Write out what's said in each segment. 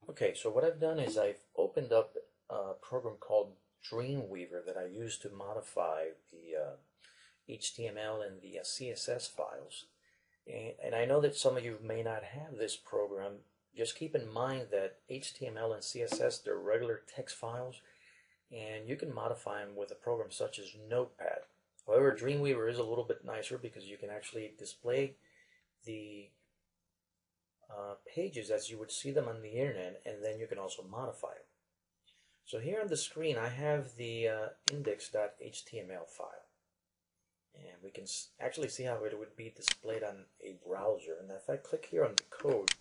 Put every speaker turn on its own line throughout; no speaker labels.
Okay, so what I've done is I've opened up a program called Dreamweaver that I use to modify the HTML and the CSS files. And I know that some of you may not have this program. Just keep in mind that HTML and CSS, they're regular text files, and you can modify them with a program such as Notepad. However, Dreamweaver is a little bit nicer because you can actually display the pages as you would see them on the internet, and then you can also modify them. So here on the screen I have the index.html file, and we can actually see how it would be displayed on a browser. And if I click here on the code,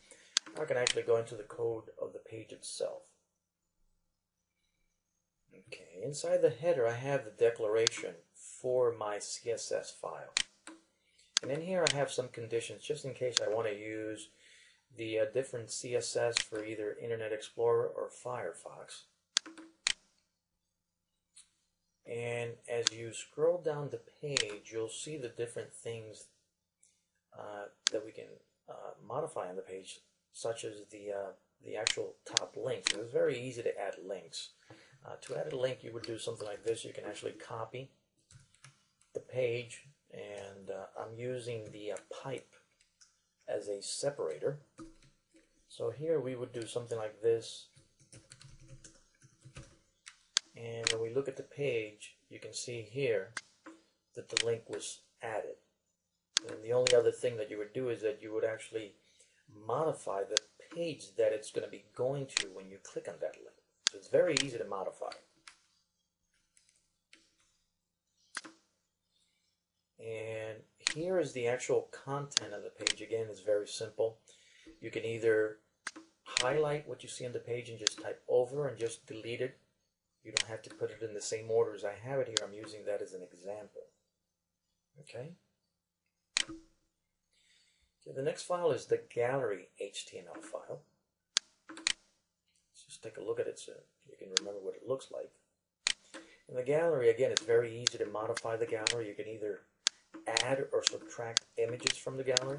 I can actually go into the code of the page itself. Okay, inside the header I have the declaration for my CSS file, and in here I have some conditions just in case I want to use the different CSS for either Internet Explorer or Firefox. And as you scroll down the page, you'll see the different things that we can modify on the page, such as the actual top links. It's very easy to add links. To add a link, you would do something like this. You can actually copy the page, and I'm using the pipe as a separator. So here we would do something like this, and when we look at the page, you can see here that the link was added. And the only other thing that you would do is that you would actually modify the page that it's going to be going to when you click on that link. So it's very easy to modify. And here is the actual content of the page. Again, it's very simple. You can either highlight what you see on the page and just type over and just delete it. You don't have to put it in the same order as I have it here. I'm using that as an example. Okay. Okay, the next file is the gallery HTML file. Let's just take a look at it so you can remember what it looks like. In the gallery, again, it's very easy to modify the gallery. You can either add or subtract images from the gallery.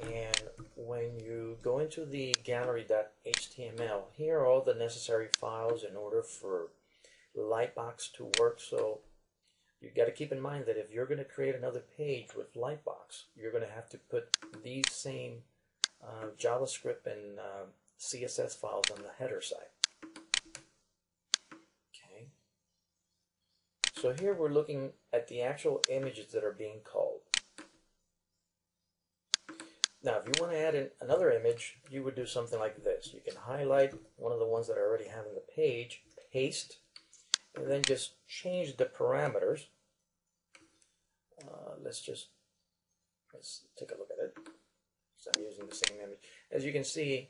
And when you go into the gallery.html, here are all the necessary files in order for Lightbox to work. So you've got to keep in mind that if you're going to create another page with Lightbox, you're going to have to put these same JavaScript and CSS files on the header side. Okay. So here we're looking at the actual images that are being called. Now, if you want to add another image, you would do something like this. You can highlight one of the ones that I already have on the page, paste, and then just change the parameters. Let's take a look at it. So I'm using the same image. As you can see,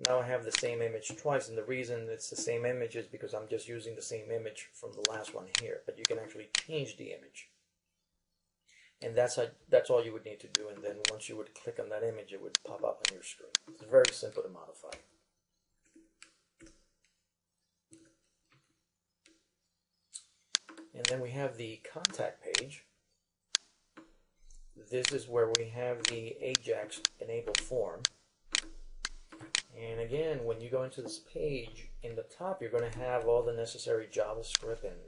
now I have the same image twice, and the reason it's the same image is because I'm just using the same image from the last one here. But you can actually change the image. And that's all you would need to do, and then once you would click on that image, it would pop up on your screen. It's very simple to modify. And then we have the contact page. This is where we have the Ajax enable form. And again, when you go into this page, in the top you're going to have all the necessary JavaScript and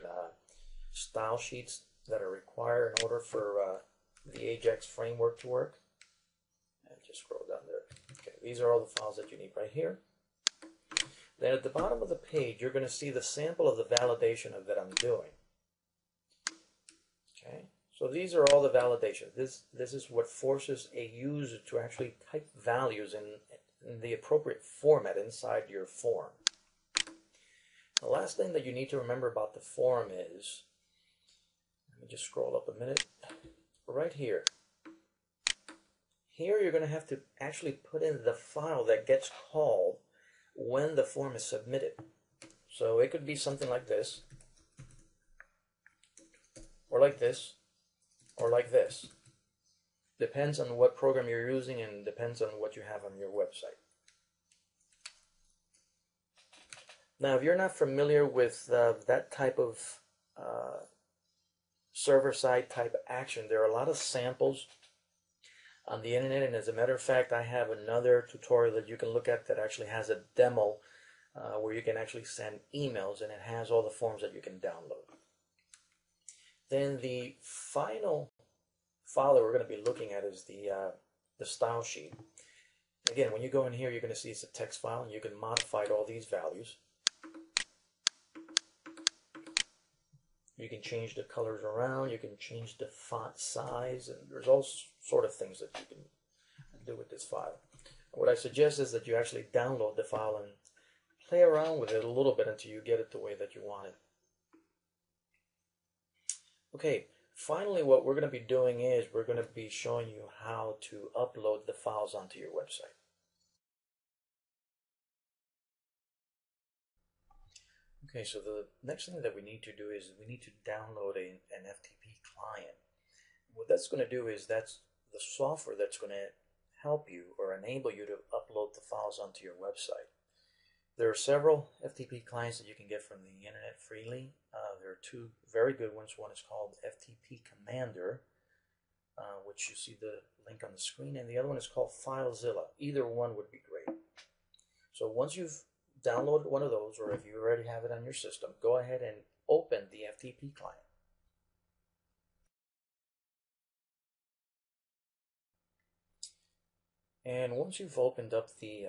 style sheets that are required in order for the Ajax framework to work. And just scroll down there. Okay, these are all the files that you need right here. Then at the bottom of the page, you're going to see the sample of the validation of that I'm doing. Okay, so these are all the validation. This is what forces a user to actually type values in the appropriate format inside your form. The last thing that you need to remember about the form is, let me just scroll up a minute, right here. Here you're going to have to actually put in the file that gets called when the form is submitted. So it could be something like this, or like this, or like this. Depends on what program you're using and depends on what you have on your website. Now, if you're not familiar with that type of server-side type action, there are a lot of samples on the internet, and as a matter of fact, I have another tutorial that you can look at that actually has a demo where you can actually send emails, and it has all the forms that you can download. Then the final file that we're going to be looking at is the style sheet. Again, when you go in here, you're going to see it's a text file, and you can modify all these values. You can change the colors around, you can change the font size, and there's all sort of things that you can do with this file. What I suggest is that you actually download the file and play around with it a little bit until you get it the way that you want it. Okay, finally what we're going to be doing is we're going to be showing you how to upload the files onto your website. Okay, so the next thing that we need to do is we need to download an FTP client. What that's going to do is that's the software that's going to help you or enable you to upload the files onto your website. There are several FTP clients that you can get from the internet freely. There are two very good ones. One is called FTP Commander, which you see the link on the screen, and the other one is called FileZilla. Either one would be great. So once you've downloaded one of those, or if you already have it on your system, go ahead and open the FTP client. And once you've opened up the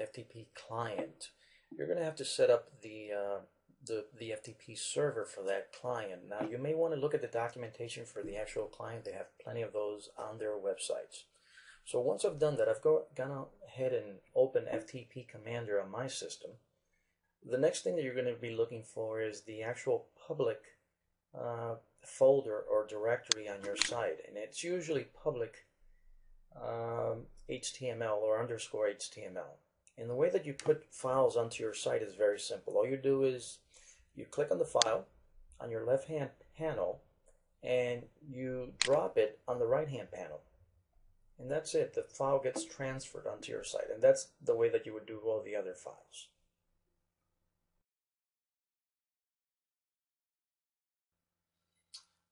FTP client, you're going to have to set up the FTP server for that client. Now, you may want to look at the documentation for the actual client. They have plenty of those on their websites. So once I've done that, I've gone ahead and opened FTP Commander on my system. The next thing that you're going to be looking for is the actual public folder or directory on your site, and it's usually public HTML or underscore HTML. And the way that you put files onto your site is very simple. All you do is you click on the file on your left-hand panel and you drop it on the right-hand panel. And that's it. The file gets transferred onto your site. And that's the way that you would do all the other files.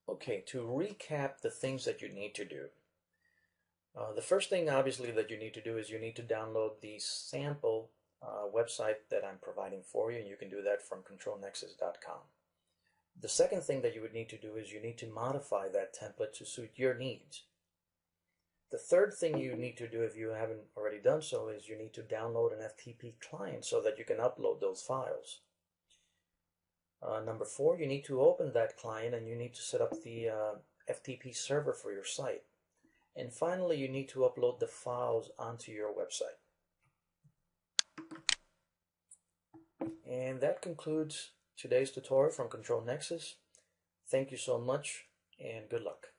Okay, to recap the things that you need to do. The first thing, obviously, that you need to do is you need to download the sample website that I'm providing for you, and you can do that from controlnexus.com. The second thing that you would need to do is you need to modify that template to suit your needs. The third thing you need to do, if you haven't already done so, is you need to download an FTP client so that you can upload those files. Number 4, you need to open that client and you need to set up the FTP server for your site. And finally, you need to upload the files onto your website. And that concludes today's tutorial from Control Nexus. Thank you so much and good luck.